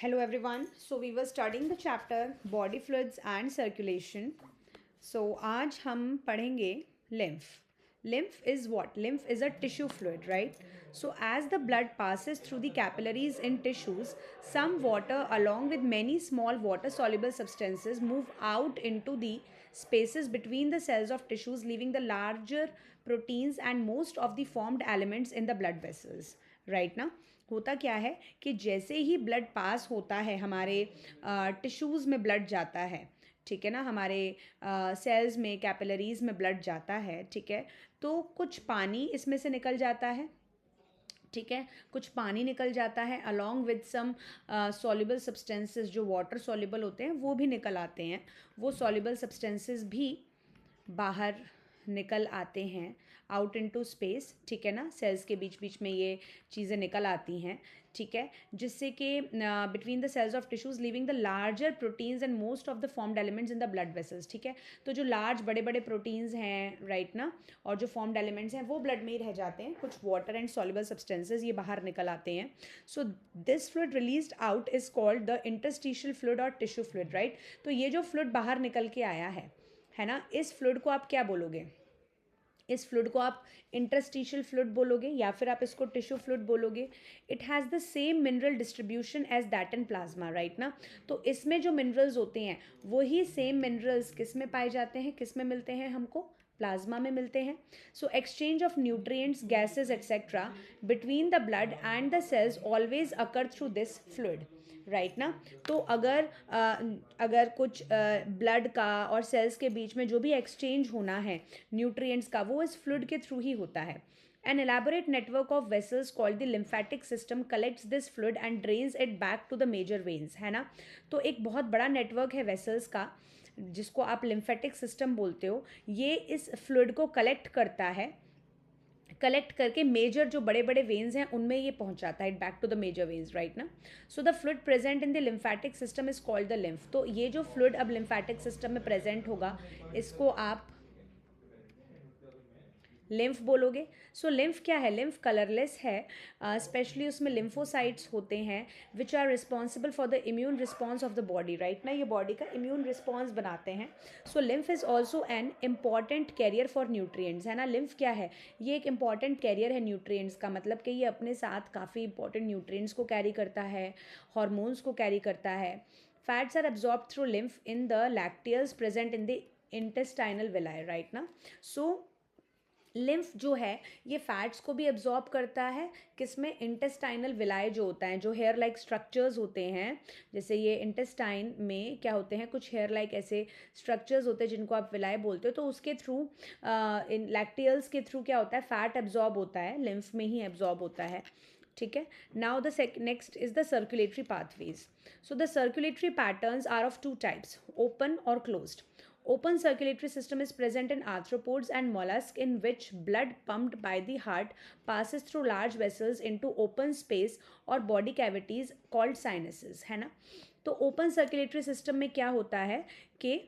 Hello everyone. So we were studying the chapter body fluids and circulation. So आज हम पढ़ेंगे lymph. Lymph is what? Lymph is a tissue fluid, right? So as the blood passes through the capillaries in tissues, some water along with many small water soluble substances move out into the spaces between the cells of tissues, leaving the larger proteins and most of the formed elements in the blood vessels. Right now होता क्या है कि जैसे ही blood pass होता है हमारे tissues में blood जाता है, ठीक है ना, हमारे सेल्स में कैपिलरीज में ब्लड जाता है, ठीक है, तो कुछ पानी इसमें से निकल जाता है, ठीक है, कुछ पानी निकल जाता है along with some soluble substances जो वाटर सॉल्युबल होते हैं वो भी निकल आते हैं, वो सॉल्युबल सब्सटेंसेस भी बाहर निकल आते हैं आउट इनटू स्पेस, ठीक है ना, सेल्स के बीच बीच में ये चीज़ें निकल आती हैं, ठीक है, जिससे कि between the cells of tissues leaving the larger proteins and most of the formed elements in the blood vessels, ठीक है, तो जो लार्ज बड़े बड़े प्रोटीन्स हैं, राइट ना, और जो फॉर्म्ड एलिमेंट्स हैं वो ब्लड में ही रह जाते हैं, कुछ वाटर एंड सॉल्युबल सब्सटेंसेज ये बाहर निकल आते हैं. So this fluid released out is called the interstitial fluid और टिश्यू फ्लूइड, राइट. तो ये जो फ्लूइड बाहर निकल के आया है ना, इस फ्लूइड को आप क्या बोलोगे? इस फ्लूइड को आप इंटरस्टिशियल फ्लूइड बोलोगे या फिर आप इसको टिश्यू फ्लूइड बोलोगे. It has the same mineral distribution as that in plasma, right ना. तो इसमें जो मिनरल्स होते हैं वही सेम मिनरल्स किस में पाए जाते हैं, किस में मिलते हैं हमको? प्लाज्मा में मिलते हैं. So exchange of nutrients, gases etcetera between the blood and the cells always occur through this fluid, right ना. तो अगर कुछ ब्लड का और सेल्स के बीच में जो भी एक्सचेंज होना है न्यूट्रिएंट्स का, वो इस फ्लूइड के थ्रू ही होता है. An elaborate network of vessels called the lymphatic system collects this fluid and drains it back to the major veins, है ना. तो एक बहुत बड़ा नेटवर्क है वेसल्स का जिसको आप लिम्फेटिक सिस्टम बोलते हो, ये इस फ्लूइड को कलेक्ट करता है, कलेक्ट करके मेजर जो बड़े बड़े वेन्स हैं उनमें ये पहुंचाता है, back to the major veins, right ना. So the fluid present in the lymphatic system is called the lymph. तो ये जो फ्लूइड अब लिम्फेटिक सिस्टम में प्रेजेंट होगा इसको आप लिम्फ बोलोगे. सो लिम्फ क्या है? लिम्फ कलरलेस है, स्पेशली उसमें लिम्फोसाइट्स होते हैं which are responsible for the immune response of the body, right ना, ये बॉडी का इम्यून रिस्पॉन्स बनाते हैं. So lymph is also an important carrier for nutrients, है ना. लिम्फ क्या है? ये एक इंपॉर्टेंट कैरियर है न्यूट्रिएंट्स का, मतलब कि ये अपने साथ काफ़ी इंपॉर्टेंट न्यूट्रिएंट्स को कैरी करता है, हॉर्मोन्स को कैरी करता है. Fats are absorb through lymph in the lacteals present in the intestinal villi, right ना. सो लिम्फ जो है ये फैट्स को भी एब्जॉर्ब करता है, किसमें? इंटेस्टाइनल विलाय जो होता है, जो हेयर लाइक स्ट्रक्चर्स होते हैं, जैसे ये इंटेस्टाइन में क्या होते हैं, कुछ हेयर लाइक ऐसे स्ट्रक्चर्स होते हैं जिनको आप विलाय बोलते हो, तो उसके थ्रू इन लैक्टियल्स के थ्रू क्या होता है, फैट एब्जॉर्ब होता है, लिम्फ में ही एब्जॉर्ब होता है, ठीक है. Now the next is the circulatory pathways. So the circulatory patterns are of two types, open और closed. Open circulatory system is present in arthropods and mollusks in which blood pumped by the heart passes through large vessels into open space or body cavities called sinuses, है ना. तो open circulatory system में क्या होता है कि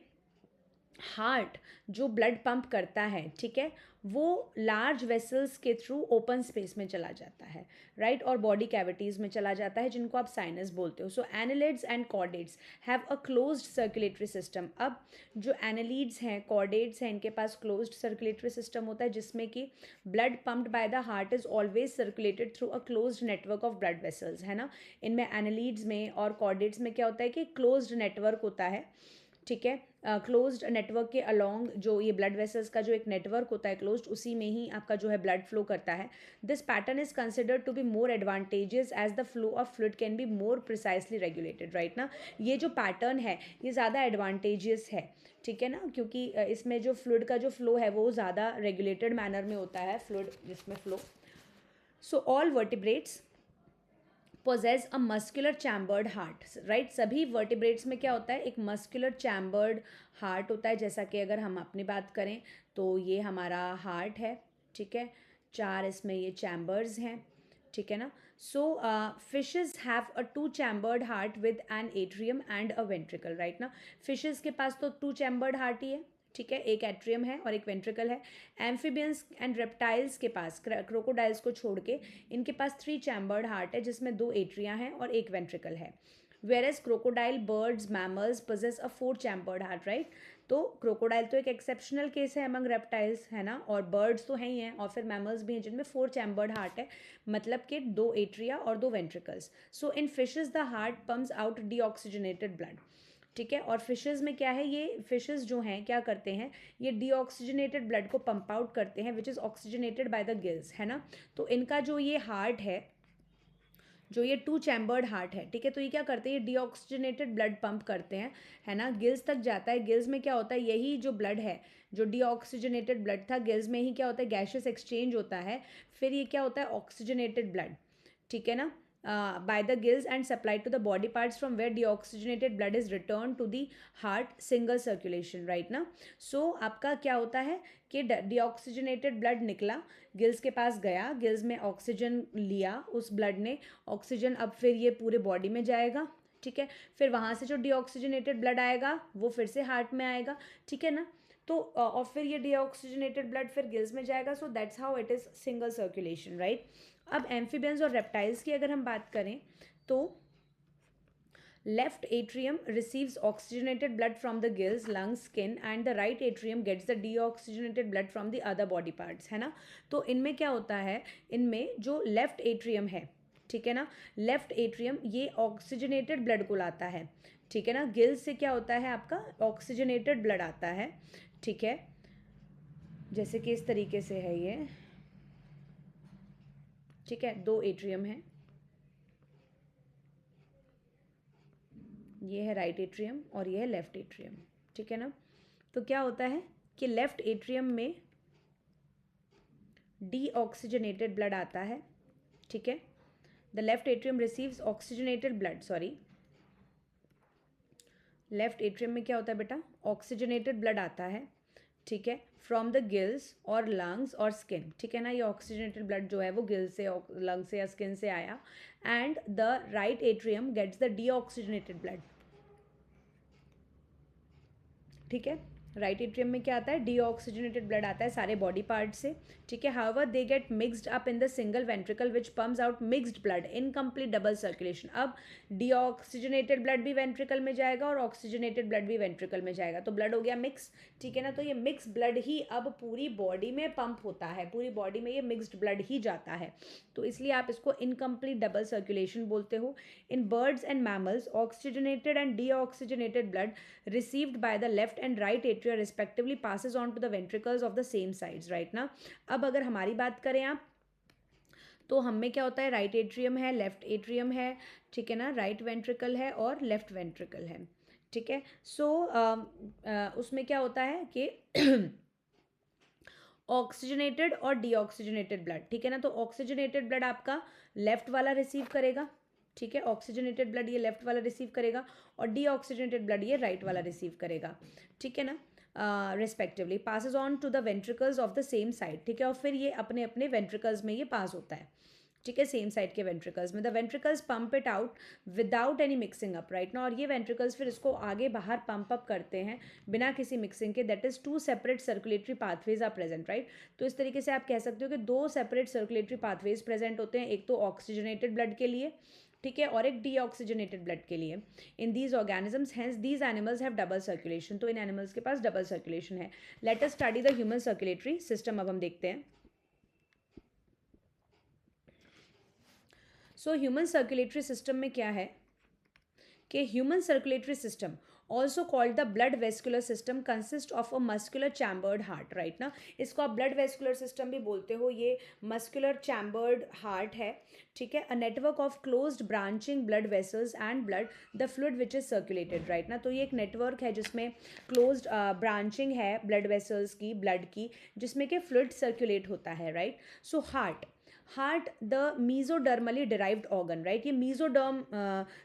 heart जो blood pump करता है, ठीक है, वो लार्ज वेसल्स के थ्रू ओपन स्पेस में चला जाता है, राइट, और बॉडी कैविटीज़ में चला जाता है जिनको आप साइनस बोलते हो. So annelids and chordates have a closed circulatory system. अब जो एनालिड्स हैं, कॉर्डेट्स हैं, इनके पास क्लोज्ड सर्कुलेटरी सिस्टम होता है जिसमें कि blood pumped by the heart is always circulated through a closed network of blood vessels, है ना. इनमें एनालिड्स में और कॉर्डेट्स में क्या होता है कि क्लोज्ड नेटवर्क होता है, ठीक है. क्लोज्ड नेटवर्क के अलोंग जो ये ब्लड वेसल्स का जो एक नेटवर्क होता है क्लोज्ड, उसी में ही आपका जो है ब्लड फ्लो करता है. This pattern is considered to be more advantages as the flow of fluid can be more precisely regulated, right ना. ये जो पैटर्न है ये ज़्यादा एडवांटेजियस है, ठीक है ना, क्योंकि इसमें जो फ्लूइड का जो फ्लो है वो ज़्यादा रेगुलेटेड मैनर में होता है फ्लूइड जिसमें flow. So all vertebrates possess a muscular chambered heart, right. सभी वर्टिब्रेट्स में क्या होता है, एक मस्कुलर चैम्बर्ड हार्ट होता है. जैसा कि अगर हम अपनी बात करें तो ये हमारा हार्ट है, ठीक है, 4 इसमें ये चैम्बर्स हैं, ठीक है ना. So fishes have a 2 chambered heart with an atrium and a ventricle, right ना. फिशेस के पास तो 2 चैम्बर्ड हार्ट ही है, ठीक है, एक एट्रियम है और एक वेंट्रिकल है. एम्फीबियंस एंड रेप्टाइल्स के पास, क्रोकोडाइल्स को छोड़ के, इनके पास 3 चैम्बर्ड हार्ट है जिसमें 2 एट्रिया हैं और एक वेंट्रिकल है. Whereas crocodile, birds, mammals possess a 4 chambered heart, right. तो क्रोकोडाइल तो एक एक्सेप्शनल केस है अमंग रेप्टाइल्स, है ना, और बर्ड्स तो हैं ही हैं, और फिर मैमल्स भी हैं जिनमें 4 चैम्बर्ड हार्ट है, मतलब कि 2 एट्रिया और 2 ventricles. So in fishes the heart pumps out deoxygenated blood, ठीक है। और फिशेज में क्या है, ये फिशेज जो हैं क्या करते हैं, ये डीऑक्सीजनेटेड ब्लड को पंप आउट करते हैं which is oxygenated by the gills, है ना। तो इनका जो ये हार्ट है, जो ये 2 चैम्बर्ड हार्ट है, ठीक है, तो ये क्या करते हैं, ये डीऑक्सीजनेटेड ब्लड पंप करते हैं, है ना, गिल्स तक जाता है। गिल्स में क्या होता है, यही जो ब्लड है, जो डीऑक्सीजनेटेड ब्लड था, गिल्स में ही क्या होता है, गैशियस एक्सचेंज होता है, फिर ये क्या होता है, ऑक्सीजनेटेड ब्लड, ठीक है ना, by the gills and supplied to the body parts from where deoxygenated blood is returned to the heart, single circulation, right ना। so आपका क्या होता है कि डीऑक्सीजनेटेड ब्लड निकला, गिल्स के पास गया, गिल्स में ऑक्सीजन लिया उस ब्लड ने, ऑक्सीजन अब फिर ये पूरे बॉडी में जाएगा, ठीक है, फिर वहाँ से जो डीऑक्सीजनेटेड ब्लड आएगा वो फिर से हार्ट में आएगा, ठीक है ना। तो और फिर ये डीऑक्सीजनेटेड ब्लड फिर गिल्स में जाएगा, so that's how it is single circulation, right. अब एम्फीबियंस और रेप्टाइल्स की अगर हम बात करें तो left atrium receives oxygenated blood from the gills, lungs, skin, and the right atrium gets the deoxygenated blood from the other body parts, है ना। तो इनमें क्या होता है, इनमें जो लेफ्ट एट्रियम है, ठीक है ना, लेफ्ट एट्रियम ये ऑक्सीजनेटेड ब्लड को लाता है, ठीक है ना, गिल्स से क्या होता है आपका ऑक्सीजनेटेड ब्लड आता है, ठीक है, जैसे कि इस तरीके से है ये, ठीक है, 2 एट्रियम है, ये है राइट एट्रियम और ये है लेफ्ट एट्रियम, ठीक है ना। तो क्या होता है कि लेफ्ट एट्रियम में डीऑक्सीजनेटेड ब्लड आता है, ठीक है, the left atrium receives oxygenated blood, sorry, left atrium में क्या होता है बेटा, ऑक्सीजनेटेड ब्लड आता है, ठीक है, फ्रॉम द गिल्स और लंग्स और स्किन, ठीक है ना, ये ऑक्सीजनेटेड ब्लड जो है वो गिल्स से, लंग से या स्किन से आया, and the right atrium gets the deoxygenated blood, ठीक है, राइट एट्रियम में क्या आता है, डीऑक्सीजनेटेड ब्लड आता है सारे बॉडी पार्ट से, ठीक है। However they get mixed up in the single ventricle which pumps out mixed blood, incomplete double circulation. अब डीऑक्सीजनेटेड ब्लड भी वेंट्रिकल में जाएगा और ऑक्सीजनेटेड ब्लड भी वेंट्रिकल में जाएगा, तो ब्लड हो गया मिक्स, ठीक है ना। तो ये मिक्स ब्लड ही अब पूरी बॉडी में पंप होता है, पूरी बॉडी में ये मिक्सड ब्लड ही जाता है, तो इसलिए आप इसको इनकम्प्लीट डबल सर्कुलेशन बोलते हो। In birds and mammals oxygenated and deoxygenated blood received by the left and right atria respectively passes on to the ventricles of the same sides, right ना। अब अगर हमारी बात करें आप, तो हम में क्या होता है, राइट एट्रियम है, लेफ्ट एट्रियम है, ठीक है ना, राइट वेंट्रिकल है और लेफ्ट वेंट्रिकल है, ठीक है। सो उसमें क्या होता है कि ऑक्सीजनेटेड और डीऑक्सीजनेटेड ब्लड, ठीक है ना, तो ऑक्सीजनेटेड ब्लड आपका लेफ्ट वाला रिसीव करेगा, ठीक है, ऑक्सीजनेटेड ब्लड ये लेफ्ट वाला रिसीव करेगा और डीऑक्सीजनेटेड ब्लड ये राइट वाला रिसीव करेगा, ठीक है ना, respectively passes on to the ventricles of the same side, ठीक है, और फिर ये अपने अपने वेंट्रिकल्स में ये पास होता है, ठीक है, सेम साइड के वेंट्रिकल्स में। The ventricles pump it out without any mixing up, right ना, और ये वेंट्रिकल्स फिर इसको आगे बाहर पंप अप करते हैं बिना किसी मिक्सिंग के, that is 2 separate circulatory pathways are present, right. तो इस तरीके से आप कह सकते हो कि 2 सेपरेट सर्कुलेटरी पाथवेज प्रेजेंट होते हैं, एक तो ऑक्सीजनेटेड ब्लड के लिए, ठीक है, और एक डीऑक्सीजनेटेड ब्लड के लिए, in these organisms, hence these animals have double circulation, तो इन एनिमल्स के पास डबल सर्कुलेशन है। Let us study the human circulatory system, अब हम देखते हैं। सो ह्यूमन सर्कुलेटरी सिस्टम में क्या है कि human circulatory system also called the blood vascular system consist of a muscular chambered heart, right ना, इसको आप ब्लड वेस्कुलर सिस्टम भी बोलते हो, ये मस्कुलर चैम्बर्ड हार्ट है, ठीक है, a network of closed branching blood vessels and blood the fluid which is circulated, right ना, तो ये एक नेटवर्क है जिसमें क्लोज्ड ब्रांचिंग है ब्लड वेसल्स की, ब्लड की, जिसमें कि फ्लूइड सर्कुलेट होता है, right. So heart the mesodermally derived organ, right, ये मीजोडर्म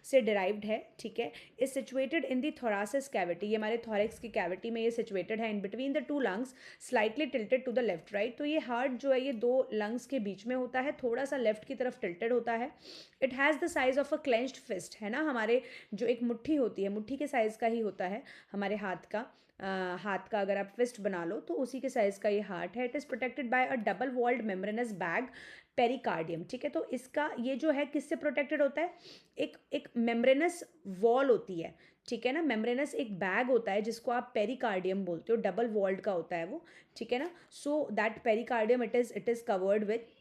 से डिराइव्ड है, ठीक है, is situated in the thoracic cavity, ये हमारे थोरेक्स की कैविटी में ये सिचुएटेड है, इन between the 2 lungs slightly tilted to the left, right. तो ये हार्ट जो है ये 2 लंग्स के बीच में होता है, थोड़ा सा लेफ्ट की तरफ टिल्टेड होता है, it has the size of a clenched fist, है ना, हमारे जो एक मुट्ठी होती है, मुट्ठी के साइज़ का ही होता है हमारे हाथ का। हाथ का अगर आप फिस्ट बना लो तो उसी के साइज़ का ये हार्ट है। It is protected by a double walled membranous bag pericardium, ठीक है। तो इसका ये जो है किससे प्रोटेक्टेड होता है, एक एक मेम्ब्रेनस वॉल होती है, ठीक है ना, मेम्ब्रेनस एक बैग होता है जिसको आप पेरिकार्डियम बोलते हो, डबल वॉल्ड का होता है वो, ठीक है ना। So that pericardium it is covered with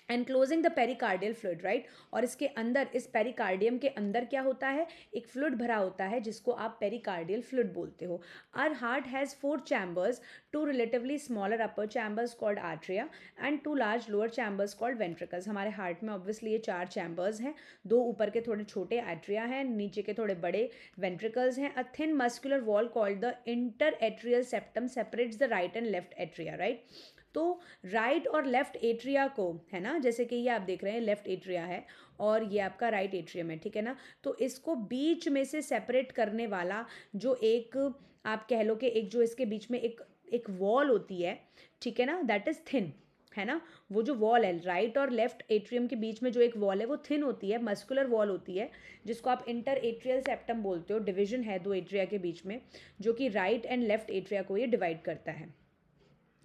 enclosing the pericardial fluid, right. और इसके अंदर, इस पेरिकार्डियम के अंदर क्या होता है, एक फ्लूइड भरा होता है जिसको आप पेरिकार्डियल फ्लूइड बोलते हो। Our heart has 4 chambers, 2 relatively smaller upper chambers called atria and 2 large lower chambers called ventricles. हमारे हार्ट में ऑब्वियसली ये 4 चैम्बर्स हैं, 2 ऊपर के थोड़े छोटे आर्ट्रिया हैं, नीचे के थोड़े बड़े वेंट्रिकल्स हैं। A thin muscular wall called the inter atrial septum separates the right and left atria, right. तो राइट और लेफ्ट एट्रिया को, है ना, जैसे कि ये आप देख रहे हैं लेफ्ट एट्रिया है और ये आपका राइट एट्रियम है, ठीक है ना। तो इसको बीच में से सेपरेट करने वाला जो एक, आप कह लो कि एक जो इसके बीच में एक एक वॉल होती है, ठीक है ना, दैट इज़ थिन, है ना। वो जो वॉल है राइट और लेफ्ट एट्रियम के बीच में जो एक वॉल है वो थिन होती है, मस्कुलर वॉल होती है, जिसको आप इंटर एट्रियल सेप्टम बोलते हो। डिवीजन है 2 एट्रिया के बीच में जो कि राइट एंड लेफ्ट एट्रिया को ये डिवाइड करता है।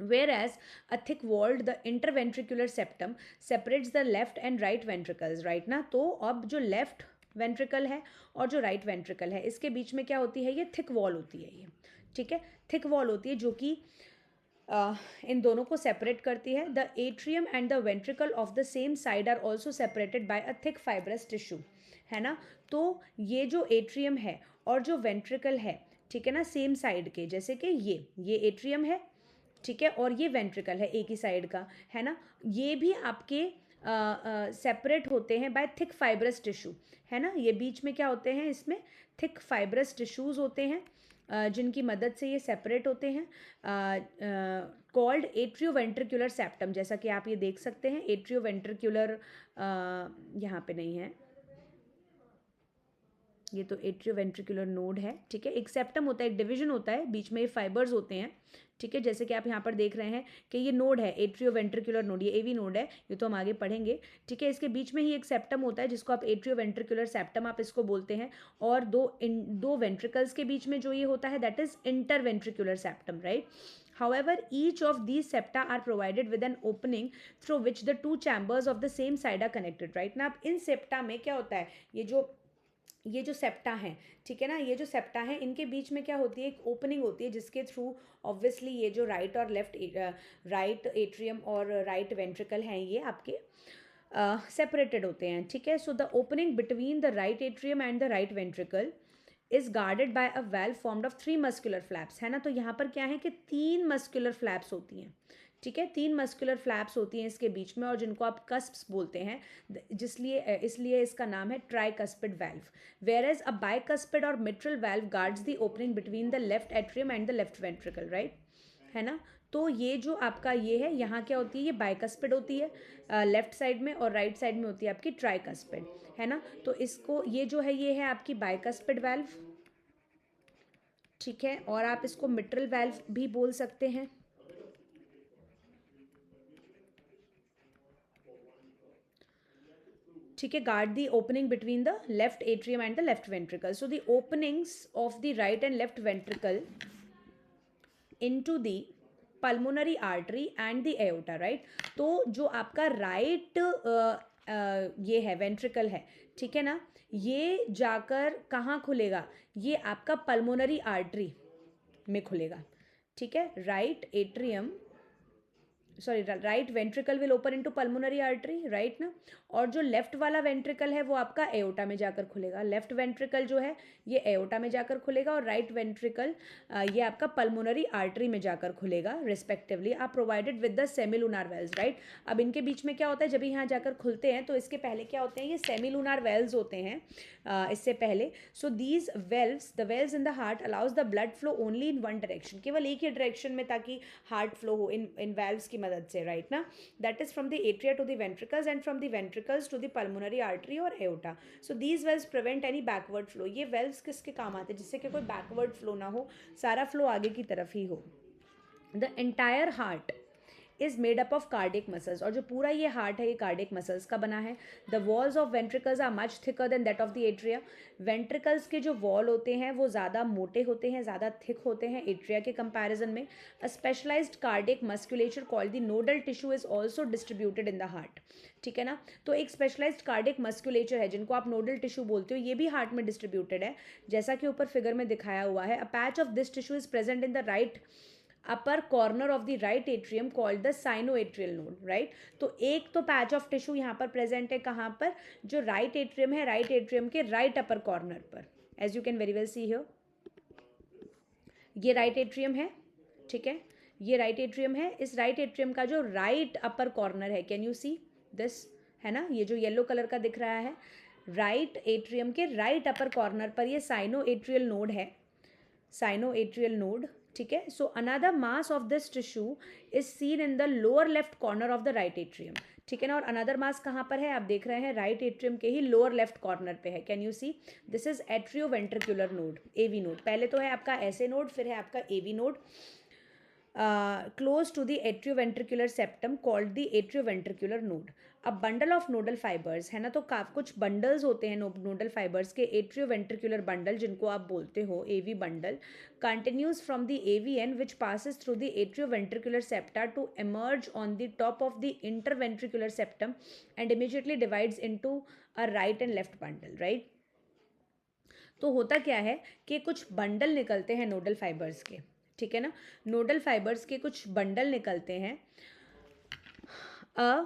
Whereas a thick walled the interventricular septum separates the left and right ventricles, right ना। तो अब जो लेफ्ट वेंट्रिकल है और जो राइट वेंट्रिकल है इसके बीच में क्या होती है, ये थिक वॉल होती है ये, ठीक है। थिक वॉल होती है जो कि इन दोनों को सेपरेट करती है। The atrium and the ventricle of the same side are also separated by a thick fibrous tissue, है ना। तो ये जो एट्रियम है और जो वेंट्रिकल है, ठीक है ना, सेम साइड के, जैसे कि ये एट्रियम है, ठीक है, और ये वेंट्रिकल है एक ही साइड का, है ना। ये भी आपके सेपरेट होते हैं बाय थिक फाइब्रस टिश्यू, है ना। ये बीच में क्या होते हैं, इसमें थिक फाइब्रस टिश्यूज़ होते हैं जिनकी मदद से ये सेपरेट होते हैं, कॉल्ड एट्रियोवेंट्रिकुलर सेप्टम। जैसा कि आप ये देख सकते हैं एट्रियोवेंट्रिकुलर, यहाँ पे नहीं है, ये तो एट्रियोवेंट्रिकुलर नोड है, ठीक है। एक सेप्टम होता है, एक डिवीजन होता है, बीच में ये फाइबर्स होते हैं, ठीक है। जैसे कि आप यहाँ पर देख रहे हैं कि ये नोड है एट्रियोवेंट्रिकुलर नोड, ये एवी नोड है, ये तो हम आगे पढ़ेंगे, ठीक है। इसके बीच में ही एक सेप्टम होता है जिसको आप एट्रियोवेंट्रिकुलर सेप्टम आप इसको बोलते हैं, और दो वेंट्रिकल्स के बीच में जो ये होता है that is interventricular septum, right. However, each of these septa are provided with an opening through which the 2 chambers of the same side are connected, right। ना अब इन सेप्टा में क्या होता है, ये जो सेप्टा हैं, ठीक है ना, ये जो सेप्टा हैं इनके बीच में क्या होती है, एक ओपनिंग होती है जिसके थ्रू ऑब्वियसली ये जो राइट और लेफ्ट, राइट एट्रियम और राइट वेंट्रिकल हैं ये आपके सेपरेटेड होते हैं, ठीक है। So the opening between the right atrium and the right ventricle is guarded by a well formed of 3 muscular flaps, है ना। तो यहाँ पर क्या है कि 3 मस्कुलर फ्लैप्स होती हैं, ठीक है, 3 मस्कुलर फ्लैप्स होती हैं इसके बीच में, और जिनको आप कस्प्स बोलते हैं, इसलिए इसका नाम है tricuspid valve. Whereas a bicuspid और mitral valve guards the opening between the left atrium and the left ventricle, right, है ना। तो ये जो आपका ये है, यहाँ क्या होती है, ये बाइकस्पिड होती है लेफ्ट साइड में, और राइट साइड में होती है आपकी ट्राइकस्पिड, है ना। तो इसको, ये जो है ये है आपकी बाइकस्पिड वैल्व, ठीक है, और आप इसको मिट्रल वैल्व भी बोल सकते हैं, ठीक है। Guard the opening between the left atrium and the left ventricle. So the openings of the right and left ventricle into the pulmonary artery and the aorta, right. तो जो आपका राइट ये है वेंट्रिकल है, ठीक है ना, ये जाकर कहाँ खुलेगा, ये आपका पल्मोनरी आर्टरी में खुलेगा, ठीक है। Right atrium, sorry, right ventricle will open into pulmonary artery, right ना। और जो लेफ्ट वाला वेंट्रिकल है वो आपका एओर्टा में जाकर खुलेगा। लेफ्ट वेंट्रिकल जो है ये एओर्टा में जाकर खुलेगा, और राइट वेंट्रिकल ये आपका पल्मोनरी आर्टरी में जाकर खुलेगा रिस्पेक्टिवली। आप provided with the semilunar valves, right. अब इनके बीच में क्या होता है, जब यहाँ जाकर खुलते हैं तो इसके पहले क्या होते हैं, ये सेमिलुनार वेल्स होते हैं इससे पहले। So these valves, the valves in the heart allows the blood flow only in one direction, केवल एक ही डायरेक्शन में, ताकि हार्ट फ्लो हो इन वेल्व्स की मदद से, राइट ना। That is from the atria to the ventricles and from the ventricles to the pulmonary artery और aorta. So these valves prevent any backward flow. ये वेल्व्स किसके काम आते हैं, जिससे कि कोई बैकवर्ड फ्लो ना हो, सारा फ्लो आगे की तरफ ही हो। The entire heart is made up of cardiac muscles, और जो पूरा ये हार्ट है ये कार्डियक मसल्स का बना है. The walls of ventricles are much thicker than that of the atria. Ventricles के जो वॉल होते हैं वो ज़्यादा मोटे होते हैं, ज़्यादा थिक होते हैं एट्रिया के कंपैरिजन में. A specialised cardiac musculature called the nodal tissue is also distributed in the heart. ठीक है ना. तो एक स्पेशलाइज्ड कार्डियक मस्कुलेचर है जिनको आप नोडल टिश्यू बोलते हो, ये भी हार्ट में डिस्ट्रीब्यूटेड है जैसा कि ऊपर फिगर में दिखाया हुआ है. A patch of this tissue is present in the right upper corner of the right atrium called the sinoatrial node. Right. तो एक तो पैच ऑफ टिश्यू यहाँ पर प्रेजेंट है कहाँ पर, जो राइट एट्रियम है, राइट एट्रियम के राइट अपर कॉर्नर पर. As you can very well see here, ये राइट एट्रियम है. ठीक है, ये राइट एट्रियम है. इस राइट एट्रियम का जो राइट अपर कॉर्नर है, कैन यू सी दिस, है ना, ये जो येलो कलर का दिख रहा है, राइट एट्रियम के राइट अपर कॉर्नर पर ये साइनोएट्रियल नोड है, साइनोएट्रियल नोड. ठीक है. So another mass of this tissue is seen in the lower left corner of the right atrium. ठीक है ना. और अनदर मास कहाँ पर है, आप देख रहे हैं राइट एट्रियम के ही लोअर लेफ्ट कॉर्नर पे है. Can you see, this is atrioventricular node, AV node. पहले तो है आपका ऐसे नोड, फिर है आपका AV node. close to the atrioventricular septum called the atrioventricular node. A bundle of nodal fibers है ना, तो कुछ बंडल्स होते हैं नोडल फाइबर्स के, एट्रियोवेंट्रिकुलर बंडल जिनको आप बोलते हो AV bundle, continues from the AVN which passes through the atrioventricular septa to emerge on the top of the interventricular septum and immediately divides into a right and left bundle. right. तो होता क्या है कि कुछ bundle निकलते हैं nodal fibres के. ठीक है ना. नोडल फाइबर्स के कुछ बंडल निकलते हैं, अ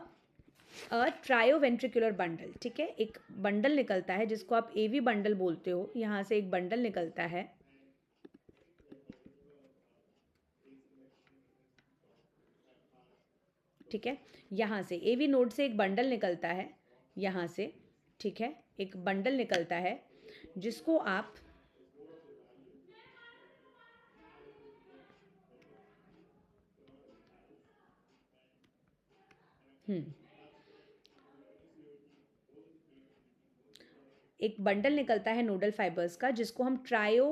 ट्रायोवेंट्रिकुलर बंडल. ठीक है, एक बंडल निकलता है जिसको आप एवी बंडल बोलते हो. यहाँ से एक बंडल निकलता है, ठीक है, यहाँ से एवी नोड से एक बंडल निकलता है यहाँ से. ठीक है, एक बंडल निकलता है जिसको आप एक बंडल निकलता है नोडल फाइबर्स का जिसको हम trio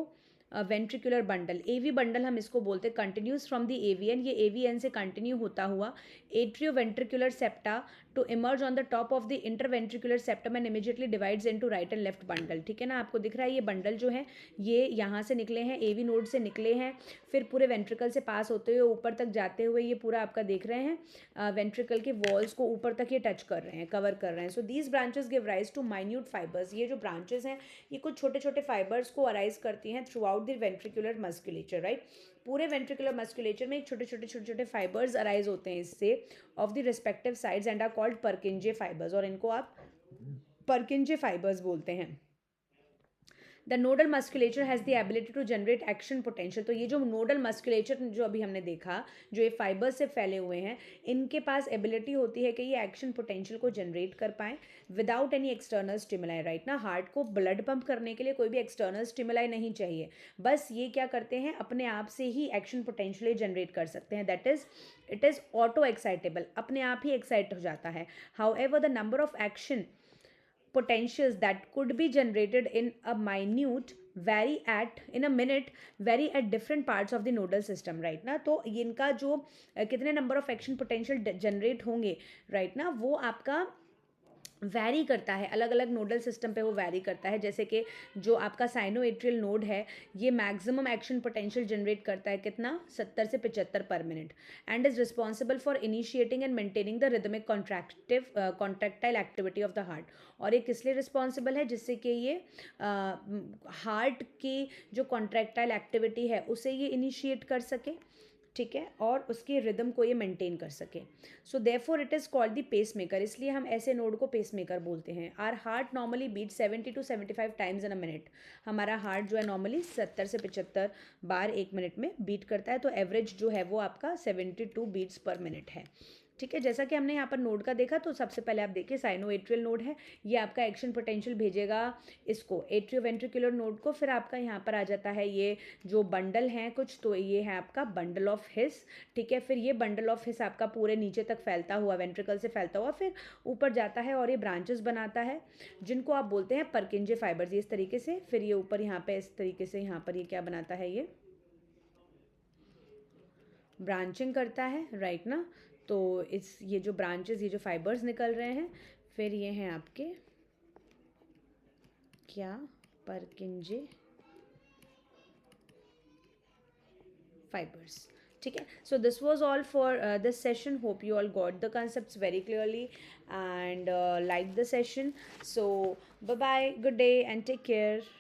ventricular bundle, AV bundle हम इसको बोलते हैं, कंटिन्यूस फ्रॉम द एवीएन, ये एवीएन से कंटिन्यू होता हुआ atrioventricular septa to emerge on the top of the interventricular septum and immediately divides into right and left bundle. ठीक है ना. आपको दिख रहा है ये बंडल जो है ये यहाँ से निकले हैं, एवी नोड से निकले हैं, फिर पूरे वेंट्रिकल से पास होते हुए ऊपर तक जाते हुए ये पूरा आपका देख रहे हैं वेंट्रिकल के वॉल्स को ऊपर तक ये टच कर रहे हैं, कवर कर रहे हैं. So these branches give rise to minute fibres. ये जो ब्रांचेस हैं ये कुछ छोटे छोटे फाइबर्स को अराइज करती हैं through out the ventricular musculature. Right. पूरे वेंट्रिकुलर मस्कुलेचर में एक छोटे छोटे छोटे छोटे फाइबर्स अराइज होते हैं इससे of the respective sides and are called Purkinje fibres, और इनको आप पर्किंजे फाइबर्स बोलते हैं. The nodal musculature has the ability to generate action potential. तो ये जो नोडल मस्कुलेचर जो अभी हमने देखा, जो ये फाइबर्स से फैले हुए हैं, इनके पास एबिलिटी होती है कि ये एक्शन पोटेंशियल को जनरेट कर पाएँ without any external stimuli. Right ना. हार्ट को ब्लड पंप करने के लिए कोई भी एक्सटर्नल स्टिमुलाई नहीं चाहिए, बस ये क्या करते हैं अपने आप से ही एक्शन पोटेंशियल जनरेट कर सकते हैं. That is it is auto excitable, अपने आप ही एक्साइट हो जाता है. However the number of action potentials that could be generated in a minute vary at in a minute vary at different parts of the nodal system. right ना. तो इनका जो कितने number of action potential generate होंगे, right ना, वो आपका vary करता है, अलग अलग नोडल सिस्टम पे वो वैरी करता है. जैसे कि जो आपका साइनोएट्रियल नोड है ये मैक्सिमम एक्शन पोटेंशियल जनरेट करता है कितना, 70 से 75 पर minute, and is responsible for initiating and maintaining the rhythmic contractile activity of the heart. और ये किस लिए रिस्पॉन्सिबल है, जिससे कि ये हार्ट की जो कॉन्ट्रैक्टाइल एक्टिविटी है उसे ये इनिशिएट कर सके. ठीक है, और उसकी रिदम को ये मेंटेन कर सके. So therefore it is called the pacemaker, इसलिए हम ऐसे नोड को पेस मेकर बोलते हैं. Our heart normally beat 70 to 75 times in a minute. हमारा हार्ट जो है नॉर्मली 70 से 75 बार एक मिनट में बीट करता है. तो एवरेज जो है वो आपका 72 बीट्स पर मिनट है. ठीक है, जैसा कि हमने यहाँ पर नोड का देखा, तो सबसे पहले आप देखिए साइनोएट्रियल नोड है, ये आपका एक्शन पोटेंशियल भेजेगा इसको एट्रियोवेंट्रिकुलर नोड को. फिर आपका यहाँ पर आ जाता है ये जो बंडल हैं कुछ, तो ये है आपका बंडल ऑफ हिस. ठीक है, फिर ये बंडल ऑफ हिस आपका पूरे नीचे तक फैलता हुआ, वेंट्रिकल से फैलता हुआ फिर ऊपर जाता है और ये ब्रांचेस बनाता है जिनको आप बोलते हैं पर्किंजे फाइबर्स. ये इस तरीके से, फिर ये ऊपर यहाँ पे इस तरीके से यहाँ पर ये क्या बनाता है, ये ब्रांचिंग करता है. राइट ना. तो इस ये जो ब्रांचेस, ये जो फाइबर्स निकल रहे हैं, फिर ये हैं आपके क्या, परकिंजे fibers. ठीक है, so this was all for this session. Hope you all got the concepts very clearly and liked the session. So bye bye, good day and take care.